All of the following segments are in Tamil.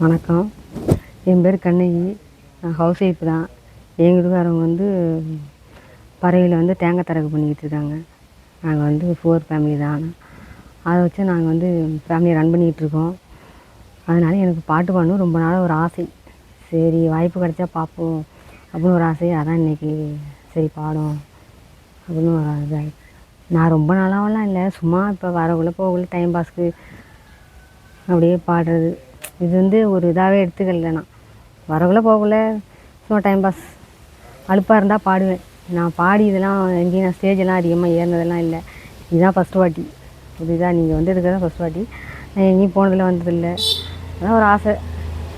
வணக்கம். என் பேர் கண்ணகி. நான் ஹவுஸ் ஒய்ஃப் தான். எங்கள் வீட்டுக்காரவங்க பறவையில் தேங்காய் தரகு பண்ணிக்கிட்டு இருக்காங்க. நாங்கள் 4 ஃபேமிலி தான். அதை வச்சு நாங்கள் ஃபேமிலியை ரன் பண்ணிக்கிட்டுருக்கோம். அதனால் எனக்கு பாட்டு பாடணும் ரொம்ப நாள் ஒரு ஆசை. சரி வாய்ப்பு கிடைச்சா பார்ப்போம் அப்படின்னு ஒரு ஆசை. அதான் இன்றைக்கி சரி பாடும் அப்படின்னு ஒரு இதாக. நான் ரொம்ப நாளாவெல்லாம் இல்லை, சும்மா இப்போ வரக்குள்ளே போகக்குள்ள டைம் பாஸ்க்கு அப்படியே பாடுறது. இது ஒரு இதாகவே எடுத்துக்கல. நான் வரக்குள்ளே போகக்குள்ள சும்மா டைம் பாஸ், அலுப்பாக இருந்தால் பாடுவேன். நான் பாடி இதெல்லாம் எங்கேயும் நான் ஸ்டேஜெல்லாம் அதிகமாக ஏறினதெல்லாம் இல்லை. இதுதான் ஃபஸ்ட்டு வாட்டி. இதுதான் நீங்கள் இருக்கிறது தான் ஃபஸ்ட் வாட்டி. நான் எங்கேயும் போனதில் வந்ததில்லை. அதான் ஒரு ஆசை.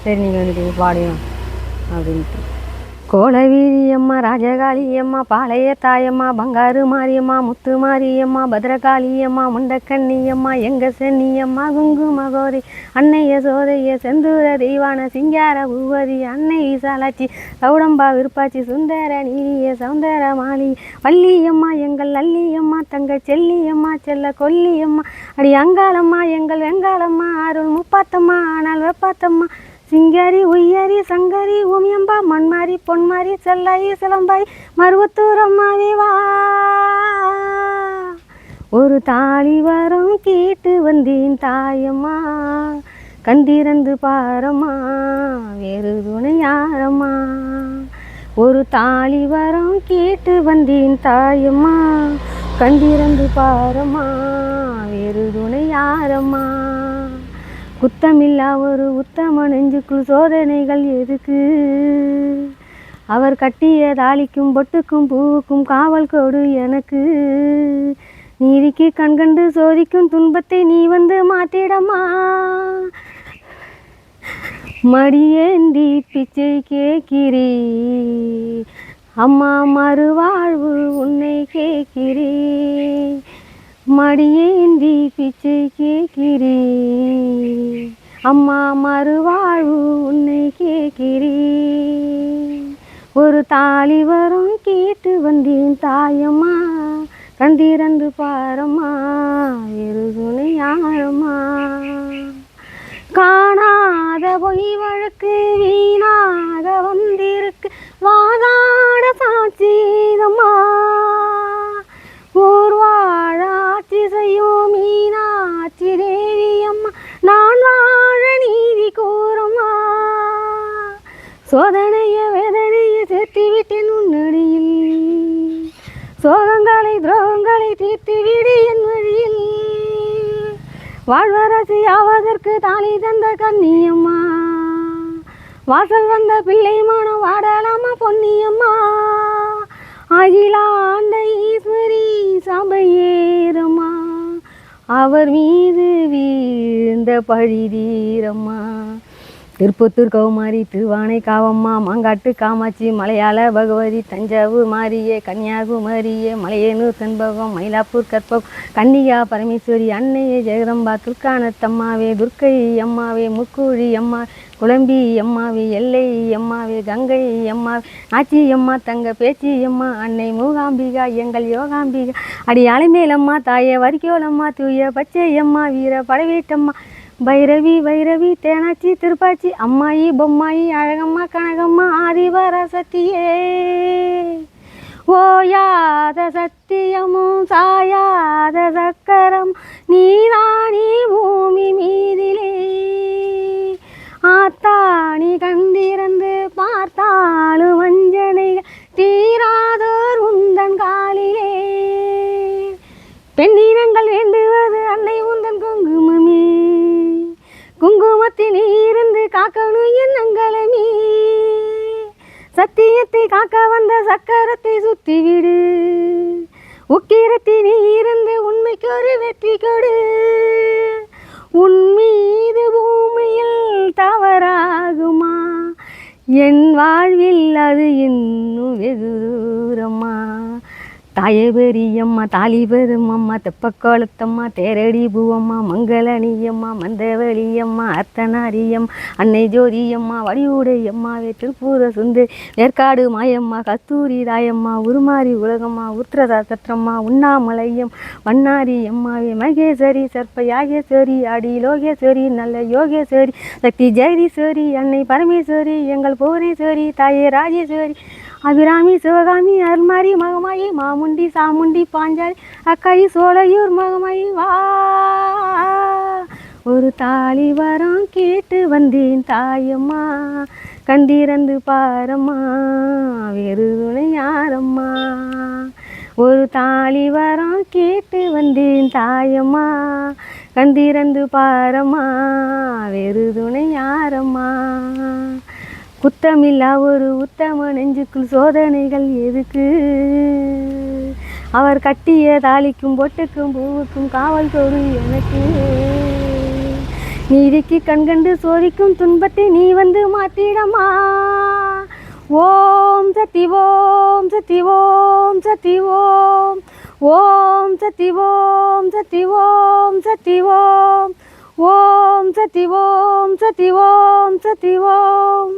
சரி நீங்கள் பாடுவேன் அப்படின்ட்டு. கோலவீரியம்மா, ராஜகாளியம்மா, பாளைய தாயம்மா, பங்காரு மாரியம்மா, முத்து மாரியம்மா, பத்ரகாளியம்மா, முண்டக்கண்ணியம்மா, எங்க சென்னியம்மா, குங்குமகோரி, அன்னைய சோதைய, செந்தூர தெய்வான, சிங்கார பூவதி, அன்னை விசாலாச்சி, சௌடம்பா விருப்பாச்சி, சுந்தர நீலிய, சௌந்தர மாலி, வள்ளியம்மா எங்கள் அல்லியம்மா, தங்க செல்லியம்மா, செல்ல கொல்லியம்மா, அடி அங்காளம்மா எங்கள் வெங்காளம்மா, அருள் முப்பாத்தம்மா ஆனால் வெப்பாத்தம்மா, சிங்காரி உய்யாரி சங்கரி ஊமியம்பா, மண்மாரி பொன்மாரி செல்லாயி சிலம்பாய், மருவத்தூர் அம்மாவே வா. ஒரு தாலி வரம் கேட்டு வந்தேன் தாயம்மா, கண்டிரந்து பாரம்மா, வேறு துணை யாரம்மா. ஒரு தாலி வரம் கேட்டு வந்தேன் தாயம்மா, கண்டிரந்து பாரம்மா, வேறு துணை யாரம்மா. குத்தமில்லா ஒரு உத்தம நெஞ்சுக்குள் சோதனைகள் எதுக்கு? அவர் கட்டிய தாலிக்கும் பொட்டுக்கும் பூவுக்கும் காவல் கொடு எனக்கு. நீதிக்கு கண்கண்டு சோதிக்கும் துன்பத்தை நீ மாத்திடமா. மடியேந்தி பிச்சை கேட்கிறே அம்மா, மறுவாழ்வு உன்னை கேட்கிறே. மடியேந்தி பிச்சை கேட்கிறே அம்மா, மறுவாழ்வு உன்னை கேட்கிறே. ஒரு தாலி வரும் கேட்டு வந்தேன் தாயம்மா, கண்டிரந்து பாரம்மா, வேறு துணை யாரம்மா. காணாத பொய் வழக்கு வீணாக வந்திருக்கு, வாதாட சாட்சிதம்மா. ஊர் வாழ ஆட்சி செய்யும் மீனாட்சி தேவி அம்மா, நான் வாழ நீதி கூறம்மா. சோதனைய வேதனைய சேர்த்து விட்டேன் உன்னடியில், சோகங்களை துரோகங்களை தீர்த்து விடு என் வழியில். வாழ்வரசி ஆவதற்கு தாலி தந்த கன்னியம்மா, வாசல் வந்த பிள்ளை மானம் வாடலாமா பொன்னியம்மா. அகிலாண்ட ஈஸ்வரி சபையேறம்மா, அவர் மீது வீழ்ந்த பழிதீரம்மா. திருப்பத்தூர் கௌமாரி, திருவானை காவம்மா, மாங்காட்டு காமாட்சி, மலையாள பகவதி, தஞ்சாவூர் மாரியே, கன்னியாகுமரியே, மலையனூர் செண்பகம், மயிலாப்பூர் கற்பகம், கன்னிகா பரமேஸ்வரி, அன்னையே ஜெகதம்பா, துர்க்கானத்தம்மாவே, துர்க்கை அம்மாவே, முக்கூழி அம்மா, குழம்பி அம்மாவே, எல்லை அம்மாவே, கங்கை அம்மா, நாச்சி அம்மா, தங்க பேச்சி அம்மா, அன்னை மூகாம்பிகா எங்கள் யோகாம்பிகா, அடி அலைமேலம்மா, தாயே வரிக்கோலம்மா, தூய பச்சை அம்மா, வீர படவேட்டம்மா, பைரவி வைரவி தேனாச்சி திருப்பாச்சி, அம்மாயி பொம்மாயி அழகம்மா கனகம்மா, ஆதிபராசக்தியே. ஓயாத சத்தியமும் சாயாத சக்கரம் நீதானி பூமி மீதிலே. ஆத்தாணி கண்டிரந்து பார்த்தாலும் வஞ்சனைகள் தீராதோர் உந்தன் காலிலே. பெண்ணினங்கள் வேண்டுவது அன்னை உந்தன் குங்குமமே, குங்குமத்தில் இருந்து காக்கணும் எண்ணங்களமே. சத்தியத்தை காக்க வந்த சக்கரத்தை சுத்தி விடு, உக்கிரத்தில் இருந்து உண்மைக்கு ஒரு வெற்றி கொடு. உன் மீது பூமியில் தவறாகுமா, என் வாழ்வில் அது இன்னும் வெகு தூரம்மா. தாயே பெரியம்மா தாலி பெருமம்மா தெப்பக்கோளத்தம்மா தேரடி பூவம்மா மங்களனியம்மா மந்தவழியம்மா அர்த்தனாரியம் அன்னை ஜோதியம்மா வடிவுடையம்மா திருப்பூர சுந்தரி வேற்காடு மாயம்மா கஸ்தூரி தாயம்மா உருமாறி உலகம்மா உத்திரதாசற்றம்மா உண்ணாமலையம் வண்ணாரி அம்மாவே மகேஸ்வரி சர்ப்ப யாகேஸ்வரி ஆடி லோகேஸ்வரி நல்ல யோகேஸ்வரி சக்தி ஜெகதீஸ்வரி அன்னை பரமேஸ்வரி எங்கள் புவனேஸ்வரி தாயே ராஜேஸ்வரி அபிராமி சிவகாமி அருள்மாரி மகமாயி மாமுண்டி சாமுண்டி பாஞ்சாலி அக்காயி சோலையூர் மகமாயி வா ஒரு தாலி வரம் கேட்டு வந்தேன் தாயம்மா கண்டிரந்து பாரம்மா வேறு துணை யாரம்மா ஒரு தாலி வரம் கேட்டு வந்தேன் தாயம்மா கண்டிரந்து பாரம்மா வேறு துணை யாரம்மா குத்தமில்லா ஒரு உத்தம நெஞ்சுக்குள் சோதனைகள் எதுக்கு அவர் கட்டிய தாலிக்கும் பொட்டுக்கும் பூவுக்கும் காவல் தோறு எனக்கு நீதிக்கு கண்கண்டு சோதிக்கும் துன்பத்தை நீ வந்து மாற்றிடமா ஓம் சக்தி ஓம் சக்தி ஓம் சக்தி ஓம் ஓம் சக்தி ஓம் சக்தி ஓம் சக்தி ஓம் ஓம் சக்தி ஓம் சக்தி ஓம் சக்தி ஓம்